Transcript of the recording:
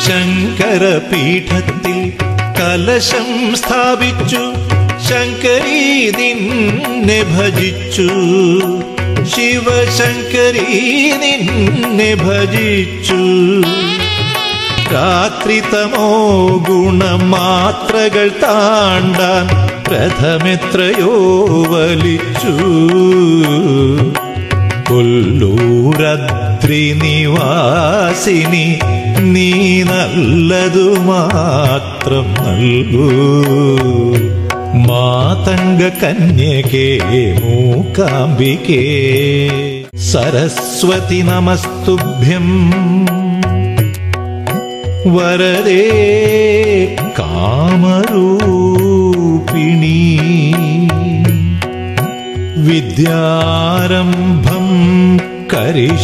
ശങ്കരപീഠത്തിൽ കലശം സ്ഥാപിച്ചു ശങ്കരീ നിന്നെ ഭജിച്ചു ശിവശങ്കരീ നിന്നെ ഭജിച്ചു രാത്രിതമോ ഗുണമാത്രകൾ താണ്ടാൻ രഥമെത്രയോ വലിച്ചു കൊല്ലൂരദ്രി നിവാസിനി നീ നല്ലതു മാത്രം നൽകൂ മാതംഗ കന്യകേ മൂകാംബികേ സരസ്വതി നമസ്തുഭ്യം വരദേ കാമരൂപിണീ വിദ്യാരംഭം കരിഷ്യാമി